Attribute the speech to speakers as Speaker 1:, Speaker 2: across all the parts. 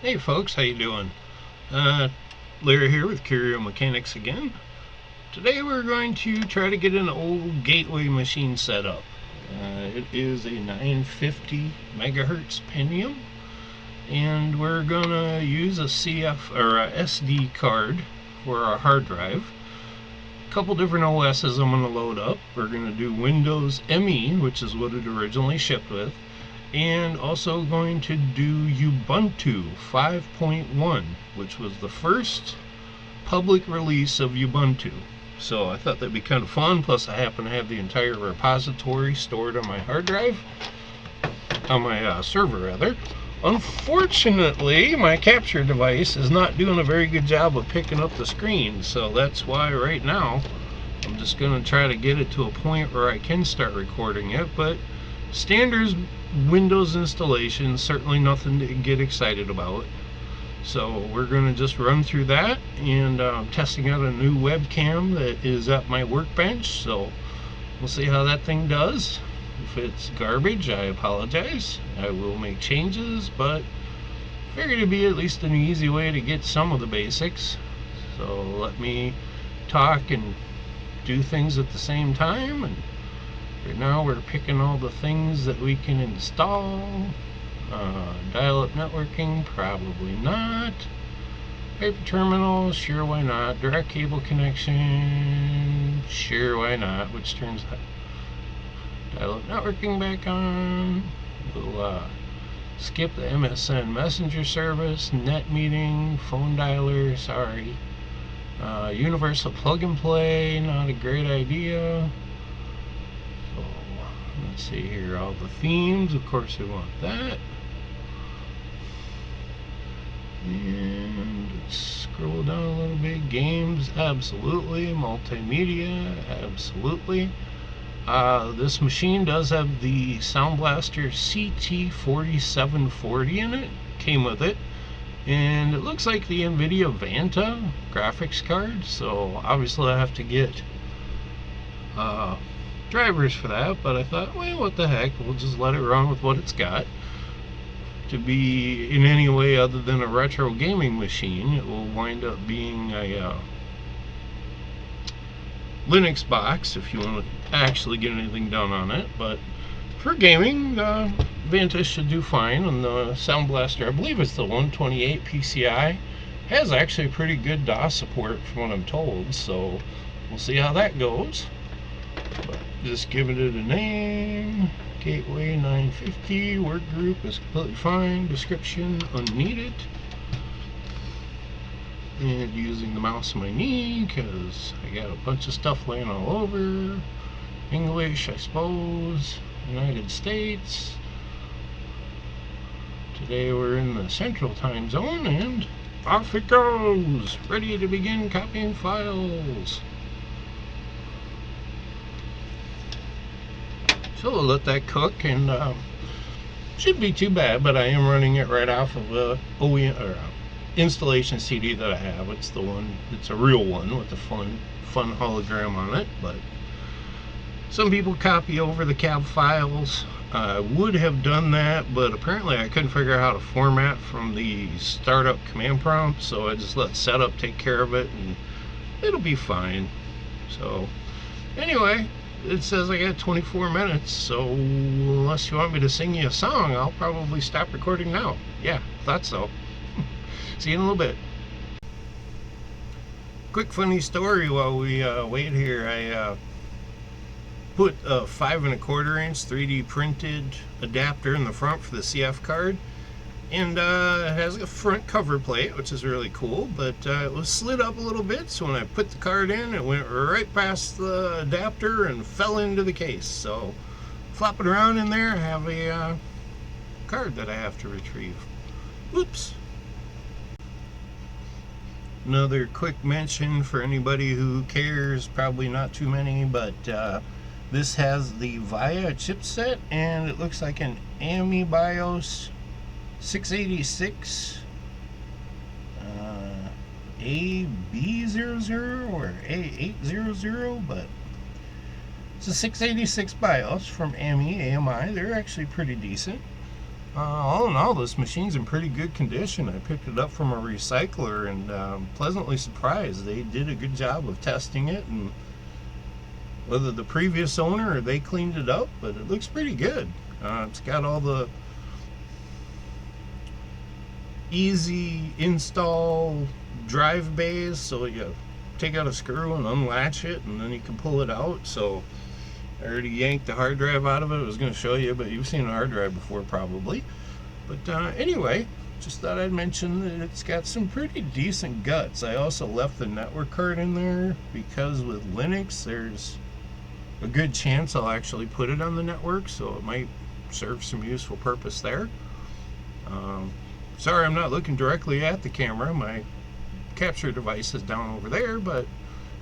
Speaker 1: Hey folks, how you doing? Larry here with Curio Mechanics again. Today we're going to try to get an old Gateway machine set up. It is a 950 megahertz Pentium, and we're gonna use a CF or a SD card for our hard drive. A couple different OSs I'm gonna load up. We're gonna do Windows ME, which is what it originally shipped with, and also going to do Ubuntu 5.1, which was the first public release of Ubuntu. So I thought that'd be kind of fun. Plus I happen to have the entire repository stored on my hard drive, on my server rather. Unfortunately, my capture device is not doing a very good job of picking up the screen, so that's why right now I'm just going to try to get it to a point where I can start recording it. But standard Windows installation, certainly nothing to get excited about. So we're going to just run through that, and testing out a new webcam that is at my workbench, so we'll see how that thing does. If it's garbage, I apologize. I will make changes, but figured it'd be at least an easy way to get some of the basics. So let me talk and do things at the same time. And right now we're picking all the things that we can install. Dial-up networking, probably not. Paper terminal, sure, why not. Direct cable connection, sure, why not. Which turns dial-up networking back on. We'll skip the MSN messenger service, net meeting, phone dialer, sorry. Universal plug and play, not a great idea. So let's see here, all the themes, of course we want that. And let's scroll down a little bit. Games, absolutely. Multimedia, absolutely. This machine does have the Sound Blaster CT4740 in it. Came with it. And it looks like the NVIDIA Vanta graphics card. So obviously I have to get drivers for that. But I thought, well, what the heck. We'll just let it run with what it's got. To be in any way other than a retro gaming machine, it will wind up being a Linux box if you want to actually get anything done on it. But for gaming, Vanta should do fine. And the Sound Blaster, I believe it's the 128 PCI, has actually pretty good DOS support from what I'm told, so we'll see how that goes. But just giving it a name. Gateway 950, work group is completely fine, description unneeded. And using the mouse on my knee because I got a bunch of stuff laying all over. English, I suppose. United States. Today we're in the Central Time Zone, and off it goes! Ready to begin copying files. So we'll let that cook, and shouldn't be too bad, but I am running it right off of a installation CD that I have. It's the one, it's a real one with the fun hologram on it. But some people copy over the cab files. I would have done that, but apparently I couldn't figure out how to format from the startup command prompt, so I just let setup take care of it, and it'll be fine. So anyway, it says I got 24 minutes, so unless you want me to sing you a song, I'll probably stop recording now. Yeah, thought so. See you in a little bit. Quick funny story while we wait here. I put a 5 1/4 inch 3D printed adapter in the front for the CF card. And it has a front cover plate, which is really cool, but it was slid up a little bit, so when I put the card in, it went right past the adapter and fell into the case. So flopping around in there, I have a card that I have to retrieve. Oops. Another quick mention for anybody who cares, probably not too many, but this has the VIA chipset, and it looks like an AMI BIOS 686 AB00 or A800, but it's a 686 BIOS from AMI. They're actually pretty decent. All in all, this machine's in pretty good condition. I picked it up from a recycler and pleasantly surprised. They did a good job of testing it, and whether the previous owner or they cleaned it up, but it looks pretty good. It's got all the easy install drive bays, so you take out a screw and unlatch it, and then you can pull it out. So I already yanked the hard drive out of it. I was going to show you, but you've seen a hard drive before probably. But anyway, just thought I'd mention that it's got some pretty decent guts. I also left the network card in there because with Linux there's a good chance I'll actually put it on the network, so it might serve some useful purpose there. Sorry I'm not looking directly at the camera. My capture device is down over there, but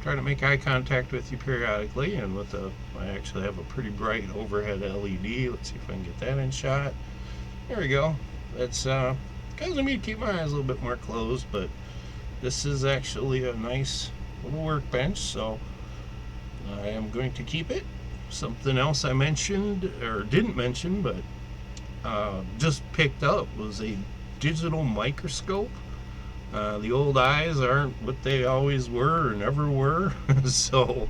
Speaker 1: try to make eye contact with you periodically, and with I actually have a pretty bright overhead LED. Let's see if I can get that in shot. There we go. That's causing me to keep my eyes a little bit more closed, but this is actually a nice little workbench, so I am going to keep it. Something else I mentioned, or didn't mention, but just picked up was a digital microscope. The old eyes aren't what they always were or never were. So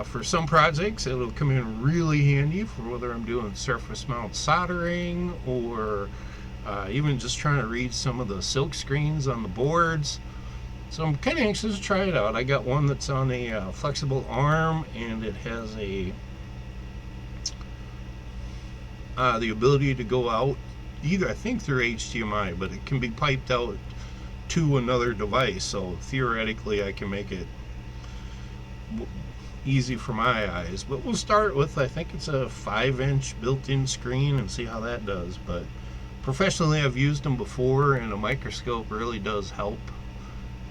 Speaker 1: for some projects it'll come in really handy for whether I'm doing surface mount soldering or even just trying to read some of the silk screens on the boards. So I'm kind of anxious to try it out. I got one that's on a flexible arm, and it has the ability to go out either, I think, through HDMI, but it can be piped out to another device, so theoretically I can make it easy for my eyes. But we'll start with, I think it's a 5-inch built-in screen, and see how that does. But professionally I've used them before, and a microscope really does help,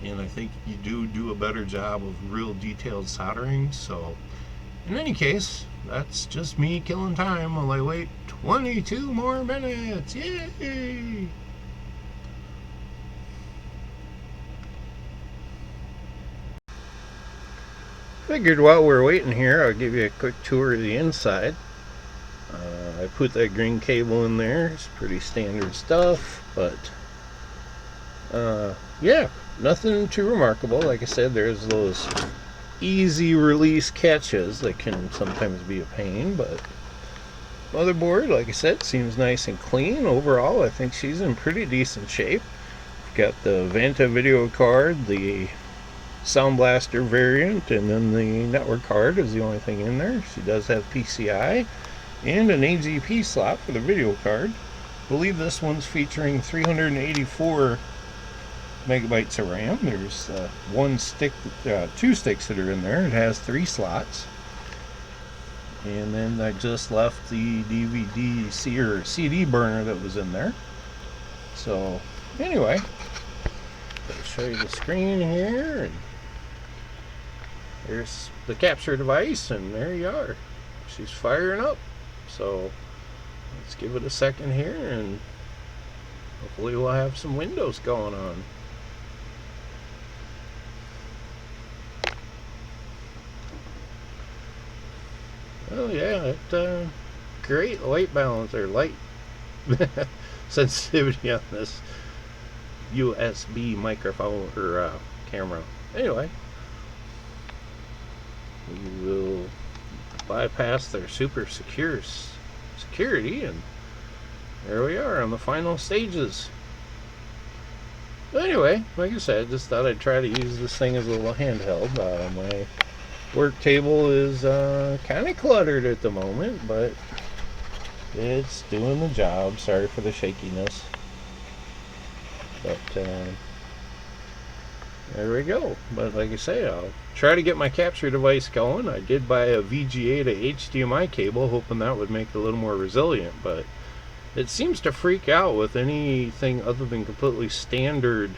Speaker 1: and I think you do a better job of real detailed soldering. So in any case, that's just me killing time while I wait 22 more minutes. Yay! Figured while we're waiting here, I'll give you a quick tour of the inside. I put that green cable in there. It's pretty standard stuff, but yeah, nothing too remarkable. Like I said, there's those easy release catches that can sometimes be a pain, but motherboard, like I said, seems nice and clean. Overall, I think she's in pretty decent shape. Got the Vanta video card, the Sound Blaster variant, and then the network card is the only thing in there. She does have PCI and an AGP slot for the video card. I believe this one's featuring 384 megabytes of RAM. There's two sticks that are in there. It has 3 slots. And then I just left the DVD or CD burner that was in there. So anyway, I'll show you the screen here, and there's the capture device, and there you are. She's firing up. So let's give it a second here, and hopefully we'll have some windows going on. Oh yeah, it great light balance, or light sensitivity on this USB microphone or camera. Anyway, we will bypass their super secure security, and there we are on the final stages. But anyway, like I said, just thought I'd try to use this thing as a little handheld. My work table is kind of cluttered at the moment, but it's doing the job. Sorry for the shakiness, but there we go. But like I say, I'll try to get my capture device going. I did buy a VGA to HDMI cable, hoping that would make it a little more resilient, but it seems to freak out with anything other than completely standard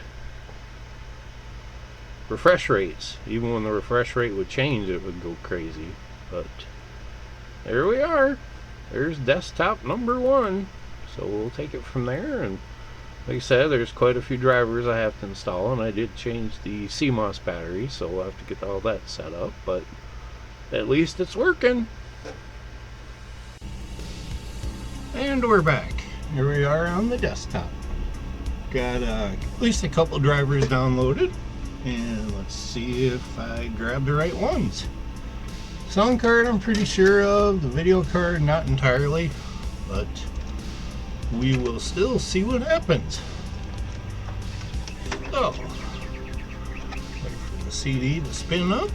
Speaker 1: refresh rates. Even when the refresh rate would change, it would go crazy. But there we are. There's desktop number 1. So we'll take it from there. And like I said, there's quite a few drivers I have to install, and I did change the CMOS battery, so we'll have to get all that set up, but at least it's working. And we're back. here we are on the desktop. Got at least a couple drivers downloaded, and let's see if I grab the right ones. Sound card I'm pretty sure of, the video card not entirely, but we will still see what happens. So, wait for the CD to spin up.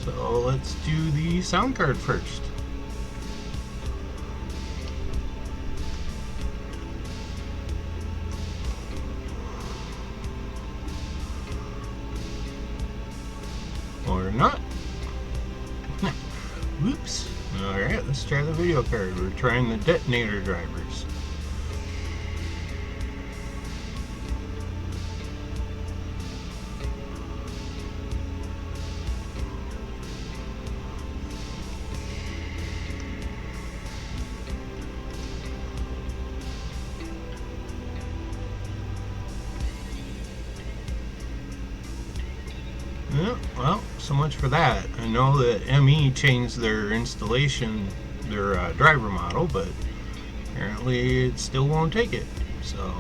Speaker 1: So let's do the sound card first. Or not. Whoops. Alright, let's try the video card. We're trying the detonator drivers. Yeah, well, so much for that. I know that ME changed their installation, their driver model, but apparently it still won't take it. So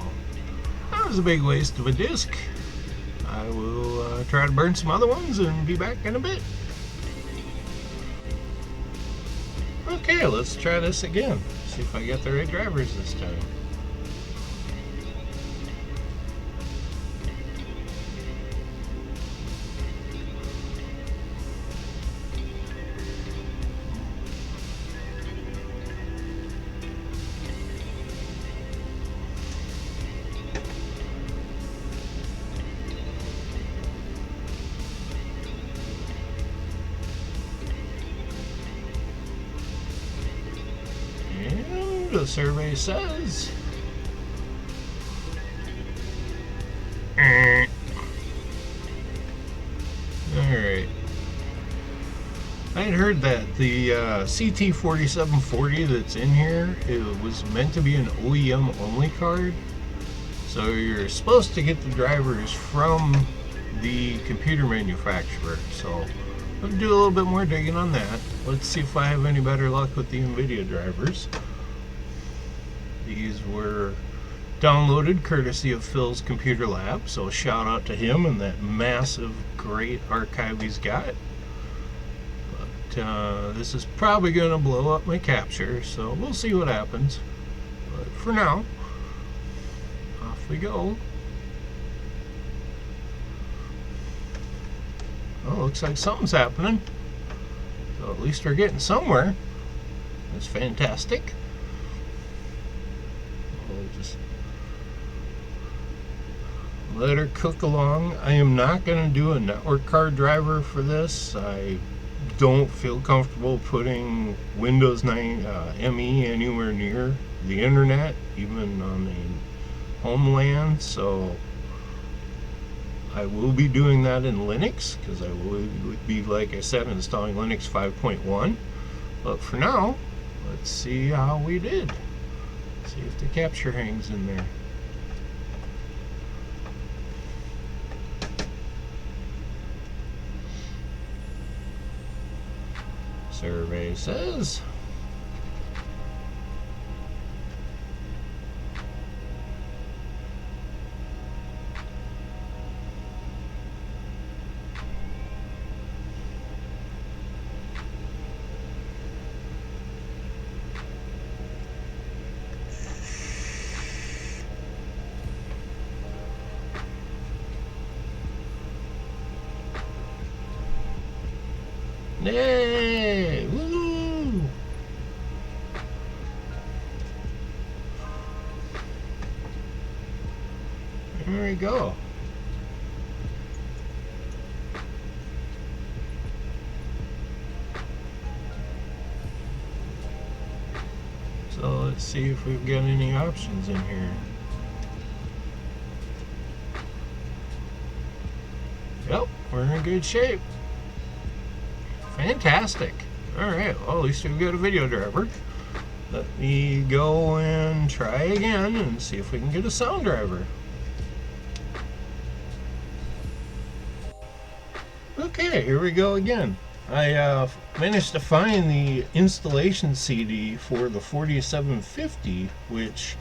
Speaker 1: that was a big waste of a disc. I will try to burn some other ones and be back in a bit. Okay, let's try this again. See if I get the right drivers this time. The survey says alright. I had heard that the CT4740 that's in here, it was meant to be an OEM only card, so you're supposed to get the drivers from the computer manufacturer. So I'll do a little bit more digging on that. Let's see if I have any better luck with the NVIDIA drivers. These were downloaded courtesy of Phil's Computer Lab, so shout out to him and that massive, great archive he's got. But this is probably going to blow up my capture, so we'll see what happens. But for now, off we go. Oh, looks like something's happening. So at least we're getting somewhere. That's fantastic. Just let her cook along. I am not going to do a network card driver for this. I don't feel comfortable putting Windows 9 ME anywhere near the internet, even on a homeland, so I will be doing that in Linux, because I will be, like I said, installing Linux 5.1. But for now, let's see how we did. See if the capture hangs in there. Survey says yay! Woo! There we go. So let's see if we've got any options in here. Yep, we're in good shape. Fantastic. Alright, well, at least we've got a video driver. Let me go and try again and see if we can get a sound driver. Okay, here we go again. I managed to find the installation CD for the 4750, which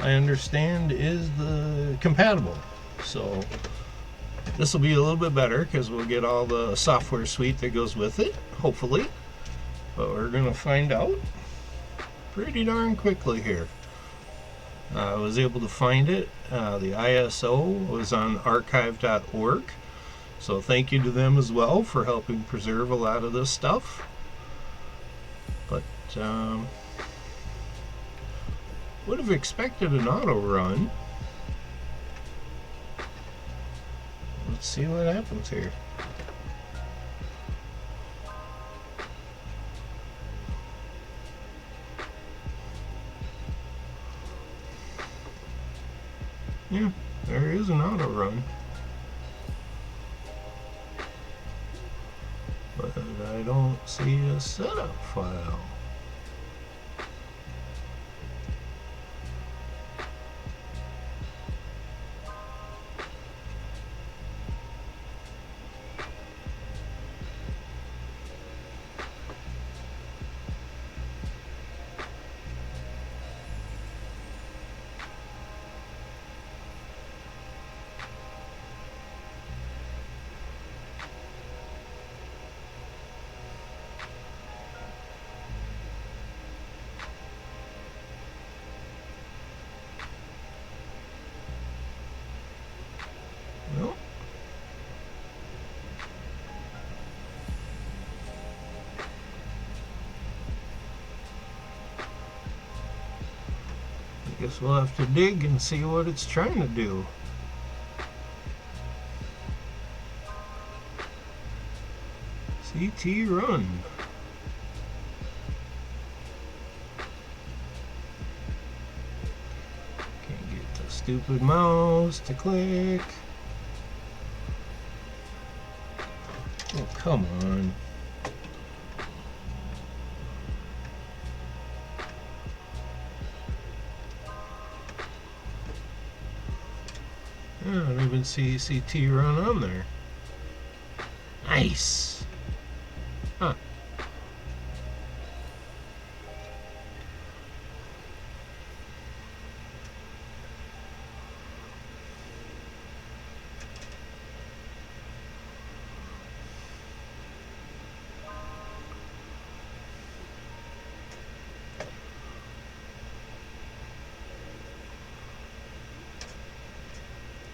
Speaker 1: I understand is the compatible. So this will be a little bit better because we'll get all the software suite that goes with it, hopefully. But we're going to find out pretty darn quickly here. I was able to find it. The ISO was on archive.org. So thank you to them as well for helping preserve a lot of this stuff. But would have expected an auto run. Let's see what happens here. Yeah, there is an auto run. But I don't see a setup file. Well, I guess we'll have to dig and see what it's trying to do. CT run. Can't get the stupid mouse to click. Oh, come on. I don't even see CT run on there. Nice. Huh.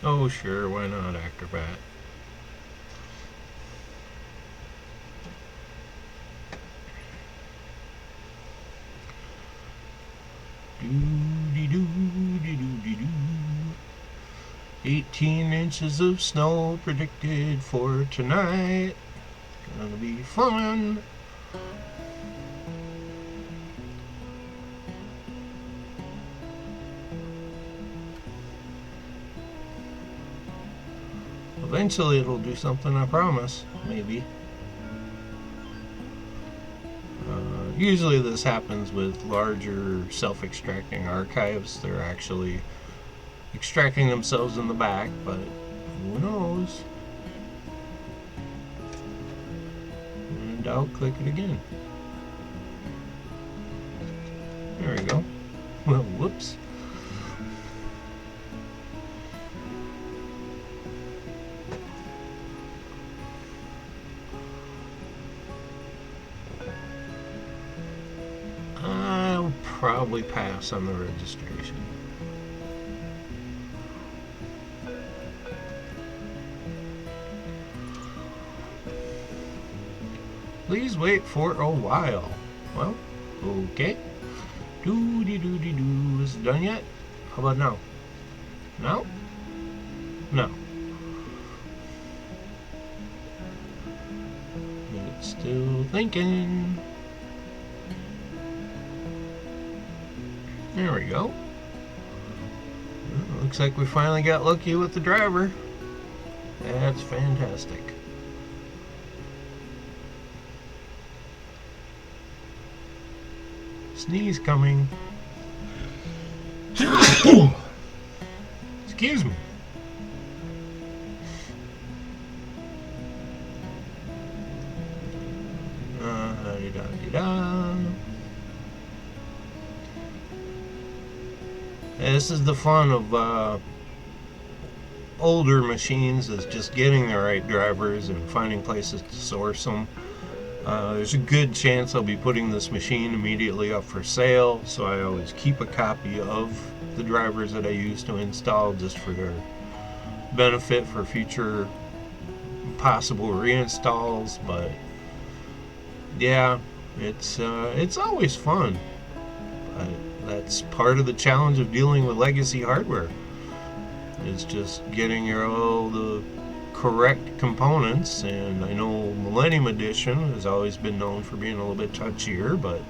Speaker 1: Oh, sure, why not Acrobat? Doo-dee-doo-dee-doo-dee-doo. 18 inches of snow predicted for tonight. Gonna be fun. Eventually it'll do something, I promise. Maybe. Usually this happens with larger self-extracting archives. They're actually extracting themselves in the back, but who knows? When in doubt, click it again. There we go. Well, whoops. I'll probably pass on the registration. Please wait for a while. Well, okay. Doo-dee-doo-dee-doo. Is it done yet? How about now? No? No. It's still thinking. There we go. Well, looks like we finally got lucky with the driver. That's fantastic. sneeze coming. Excuse me. This is the fun of older machines, is just getting the right drivers and finding places to source them. There's a good chance I'll be putting this machine immediately up for sale, so I always keep a copy of the drivers that I use to install, just for their benefit for future possible reinstalls. But yeah, it's always fun. That's part of the challenge of dealing with legacy hardware. It's just getting all the correct components. And I know Millennium Edition has always been known for being a little bit touchier, but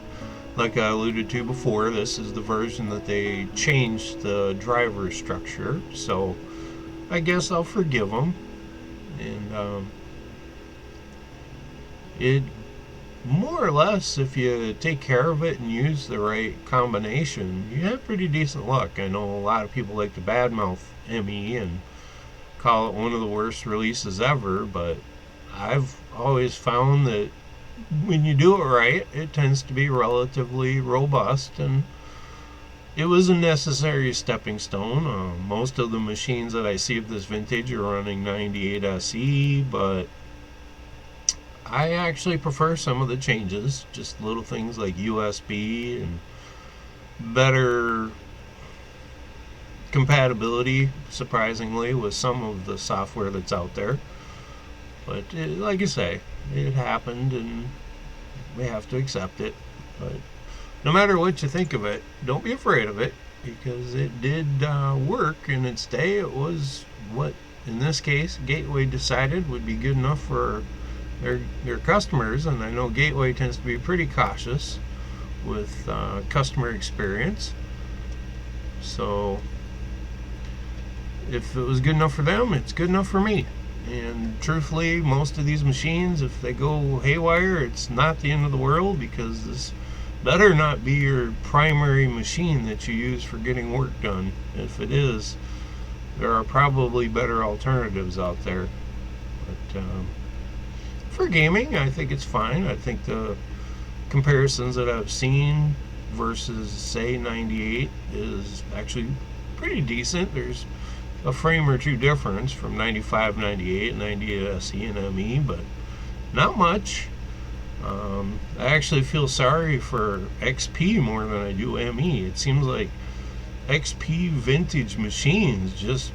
Speaker 1: like I alluded to before, this is the version that they changed the driver structure, so I guess I'll forgive them. And it more or less, if you take care of it and use the right combination, you have pretty decent luck. I know a lot of people like to badmouth ME and call it one of the worst releases ever, but I've always found that when you do it right, it tends to be relatively robust, and it was a necessary stepping stone. Most of the machines that I see of this vintage are running 98 SE, but I actually prefer some of the changes, just little things like USB and better compatibility, surprisingly, with some of the software that's out there. But like I say, it happened and we have to accept it. But no matter what you think of it, don't be afraid of it, because it did work in its day. It was what, in this case, Gateway decided would be good enough for their customers. And I know Gateway tends to be pretty cautious with customer experience. So if it was good enough for them, it's good enough for me. And truthfully, most of these machines, if they go haywire, it's not the end of the world, because this better not be your primary machine that you use for getting work done. If it is, there are probably better alternatives out there. But for gaming, I think it's fine. I think the comparisons that I've seen versus, say, 98 is actually pretty decent. There's a frame or two difference from 95, 98, 98 SE and ME, but not much. I actually feel sorry for XP more than I do ME. It seems like XP vintage machines just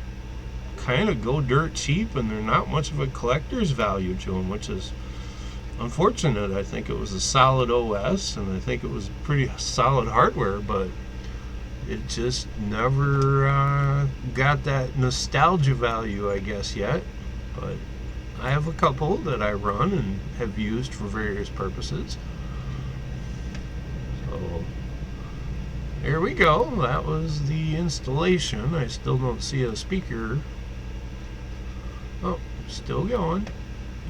Speaker 1: kind of go dirt cheap, and they're not much of a collector's value to them, which is unfortunate. I think it was a solid OS, and I think it was pretty solid hardware, but it just never got that nostalgia value, I guess, yet. But I have a couple that I run and have used for various purposes. So there we go. That was the installation. I still don't see a speaker. Oh, still going.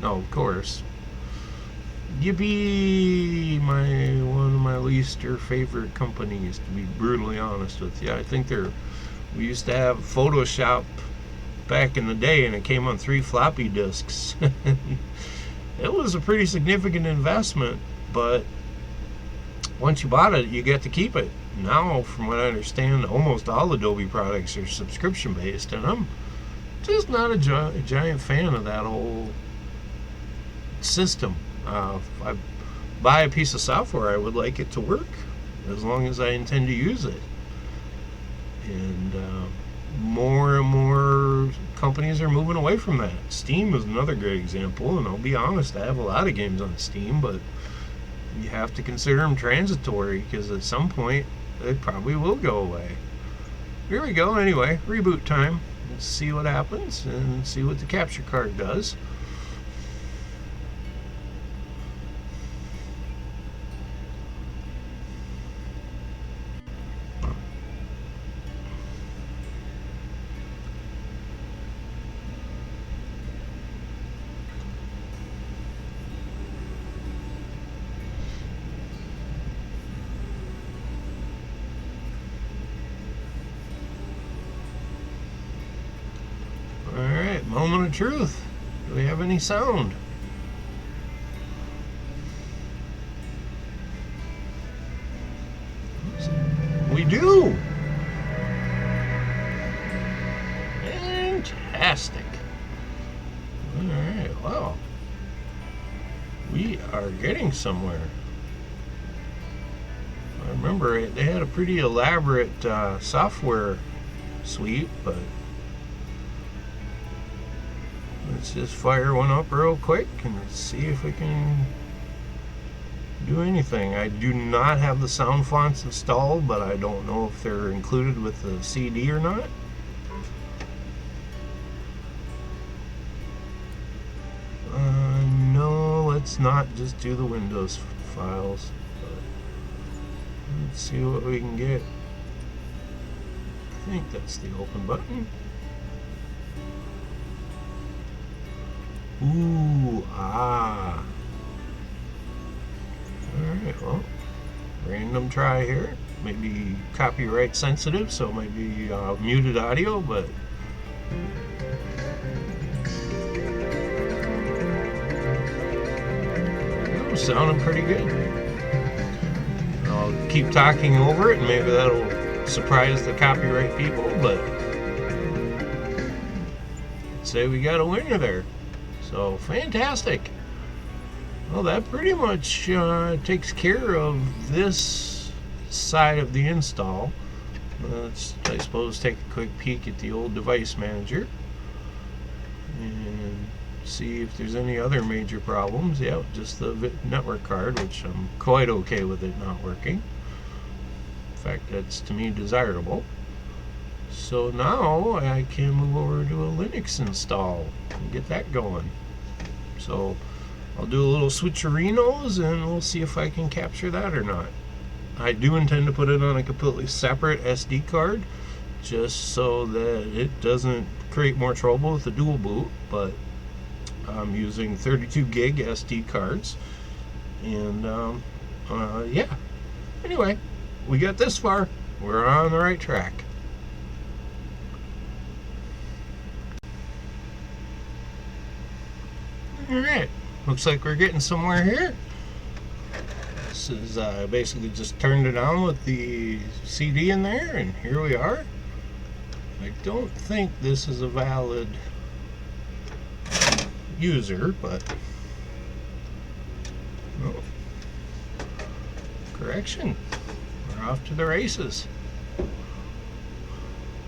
Speaker 1: No, of course. Yippee! One of my least or favorite companies, to be brutally honest with you. I think we used to have Photoshop back in the day, and it came on 3 floppy disks. It was a pretty significant investment, but once you bought it, you get to keep it. Now, from what I understand, almost all Adobe products are subscription based, and I'm just not a giant fan of that whole system. If I buy a piece of software, I would like it to work as long as I intend to use it. And more and more companies are moving away from that. Steam is another great example, and I'll be honest, I have a lot of games on Steam, but you have to consider them transitory, because at some point they probably will go away. Here we go. Anyway, reboot time. Let's see what happens and see what the capture card does. Moment of truth. Do we have any sound? We do! Fantastic. Alright, wow. We are getting somewhere. I remember they had a pretty elaborate software suite, but let's just fire one up real quick and see if we can do anything. I do not have the sound fonts installed, but I don't know if they're included with the CD or not. No, let's not just do the Windows files. Let's see what we can get. I think that's the open button. Ooh, ah. Alright, well, random try here. Maybe copyright sensitive, so maybe muted audio, but sounding pretty good. I'll keep talking over it, and maybe that'll surprise the copyright people, but I'd say we got a winner there. So, fantastic. Well, that pretty much takes care of this side of the install. Let's, I suppose, take a quick peek at the old device manager and see if there's any other major problems. Yeah, just the network card, which I'm quite okay with it not working. In fact, that's to me desirable. So now I can move over to a Linux install and get that going. So I'll do a little switcherinos and we'll see if I can capture that or not. I do intend to put it on a completely separate SD card just so that it doesn't create more trouble with the dual boot, but I'm using 32 gig SD cards, and yeah, anyway, we got this far. We're on the right track. Alright, looks like we're getting somewhere here. This is basically just turned it on with the CD in there, and here we are. I don't think this is a valid user, but oh, correction, we're off to the races.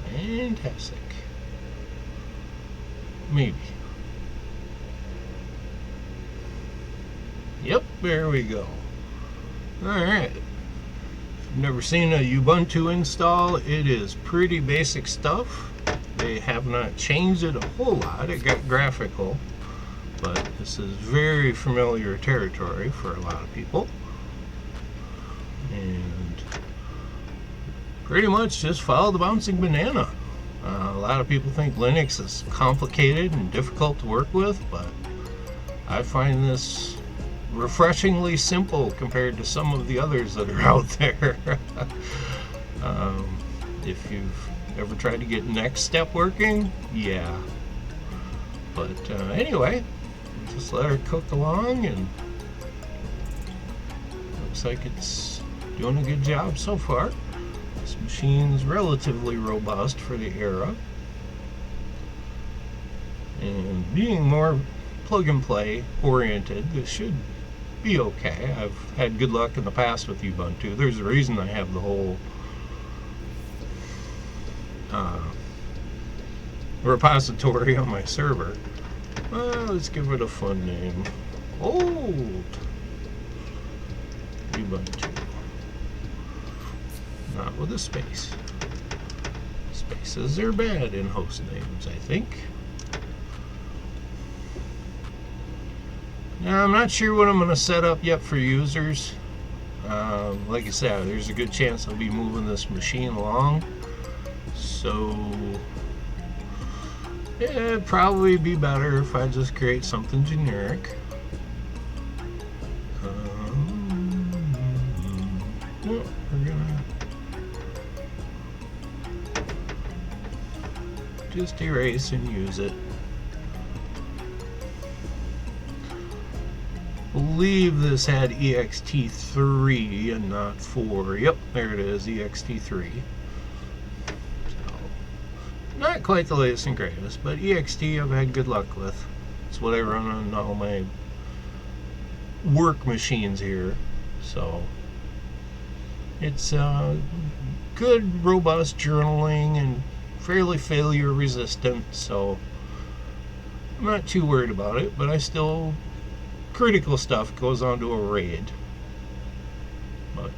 Speaker 1: Fantastic. Maybe. Yep, there we go. Alright. If you've never seen a Ubuntu install, it is pretty basic stuff. They have not changed it a whole lot. It got graphical, but this is very familiar territory for a lot of people. And pretty much just follow the bouncing banana. A lot of people think Linux is complicated and difficult to work with, but I find this refreshingly simple compared to some of the others that are out there. If you've ever tried to get Next Step working, yeah. But anyway, just let her cook along, and looks like it's doing a good job so far. This machine's relatively robust for the era, and being more plug and play oriented, this should be okay. I've had good luck in the past with Ubuntu. There's a reason I have the whole repository on my server. Let's give it a fun name. Old Ubuntu. Not with a space. Spaces are bad in host names, I think. Now, I'm not sure what I'm going to set up yet for users. Like I said, there's a good chance I'll be moving this machine along. So, yeah, it'd probably be better if I just create something generic. No, we're gonna just erase and use it. believe this had ext3 and not 4. Yep, there it is, ext3. So, not quite the latest and greatest, but ext I've had good luck with. It's what I run on all my work machines here. So it's good, robust journaling and fairly failure resistant, so I'm not too worried about it, but I still, critical stuff goes onto a RAID. But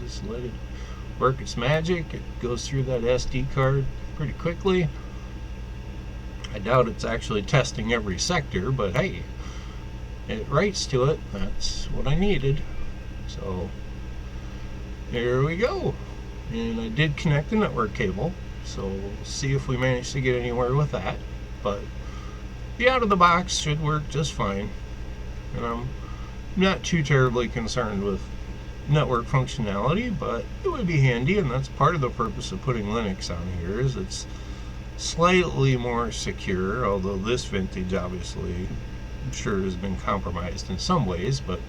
Speaker 1: just let it work its magic. It goes through that SD card pretty quickly. I doubt it's actually testing every sector, but hey, it writes to it. That's what I needed. So there we go. And I did connect the network cable, so we'll see if we manage to get anywhere with that. But the out of the box should work just fine, and I'm not too terribly concerned with network functionality, but it would be handy, and that's part of the purpose of putting Linux on here, is it's slightly more secure, although this vintage obviously I'm sure has been compromised in some ways, but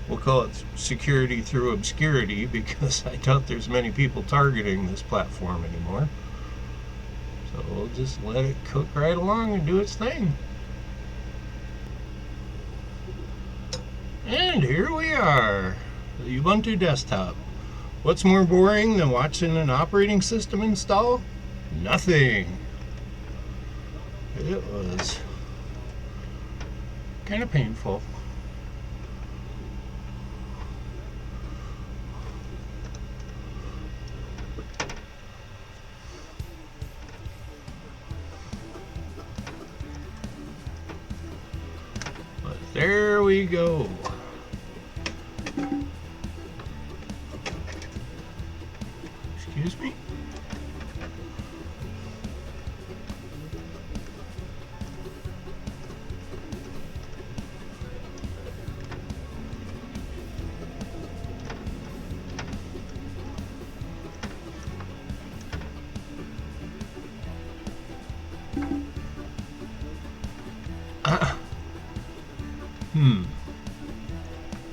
Speaker 1: we'll call it security through obscurity, because I doubt there's many people targeting this platform anymore. So we'll just let it cook right along and do its thing. And here we are, the Ubuntu desktop. What's more boring than watching an operating system install? Nothing. It was kind of painful. But there we go. Excuse me.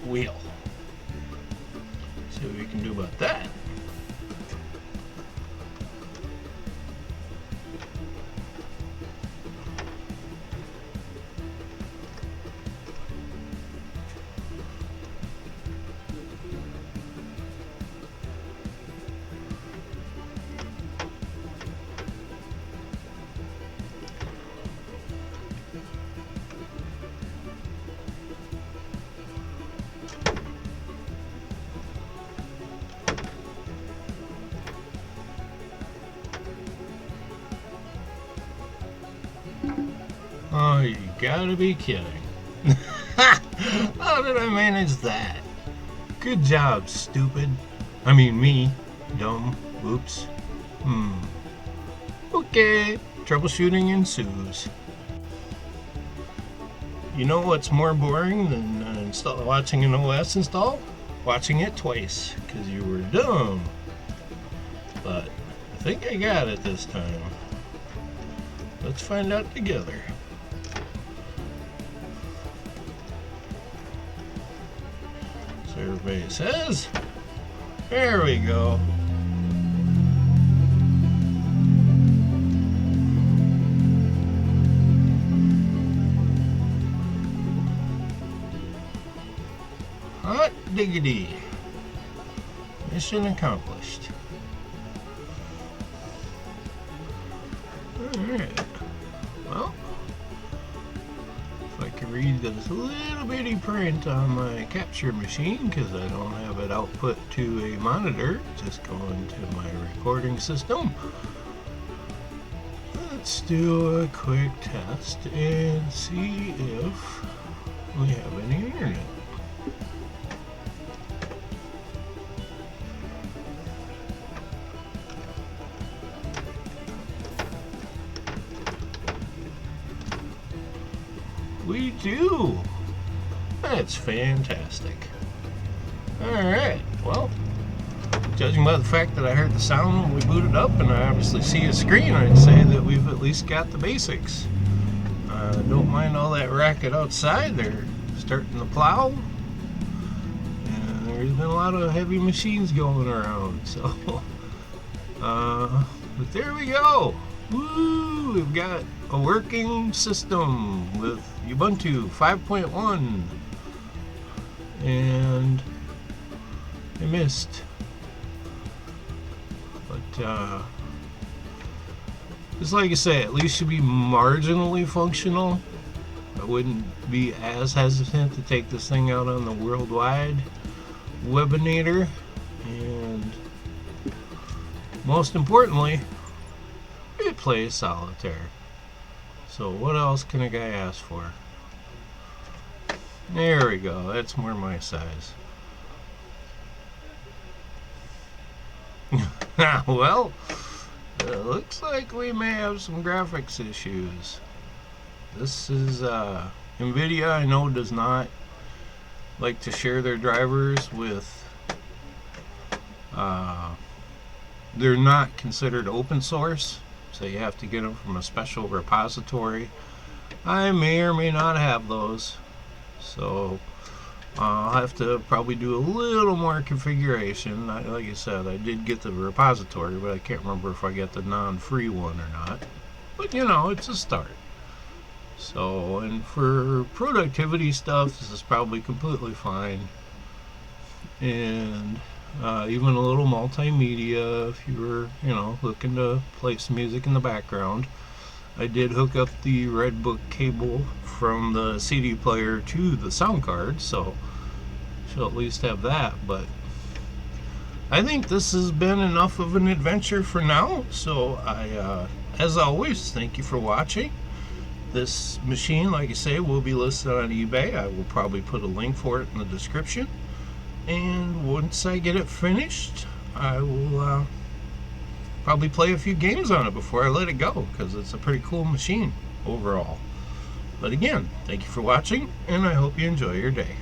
Speaker 1: Wheel. See what we can do about that. Oh, you gotta be kidding. How did I manage that? Good job, stupid. I mean me. Dumb. Oops. Okay. Troubleshooting ensues. You know what's more boring than watching an OS install? Watching it twice, because you were dumb. But I think I got it this time. Let's find out together. So everybody says, there we go. Hot diggity. Mission accomplished. Alright. Well, if I can read this little bitty print on my capture machine, because I don't have it output to a monitor, just going to my recording system. Let's do a quick test and see if we have any internet. We do. That's fantastic. Alright, well, judging by the fact that I heard the sound when we booted up and I obviously see a screen, I'd say that we've at least got the basics. Don't mind all that racket outside. There starting the plow. And there's been a lot of heavy machines going around, so but there we go. Woo! We've got a working system with Ubuntu 5.1, and I missed, but just like I say, at least should be marginally functional. I wouldn't be as hesitant to take this thing out on the worldwide webinator, and most importantly, it plays solitaire. So what else can a guy ask for? There we go. That's more my size. Well, it looks like we may have some graphics issues. This is NVIDIA, I know, does not like to share their drivers with they're not considered open source, so you have to get them from a special repository. I may or may not have those, so I'll have to probably do a little more configuration. Like I said, I did get the repository, but I can't remember if I got the non-free one or not. But you know, it's a start. So, and for productivity stuff, this is probably completely fine. And even a little multimedia, if you were, you know, looking to play some music in the background. I did hook up the Redbook cable from the CD player to the sound card, so she'll at least have that. But I think this has been enough of an adventure for now, so I as always, thank you for watching. This machine, like I say, will be listed on eBay. I will probably put a link for it in the description, and once I get it finished, I will probably play a few games on it before I let it go, because it's a pretty cool machine overall. But again, thank you for watching, and I hope you enjoy your day.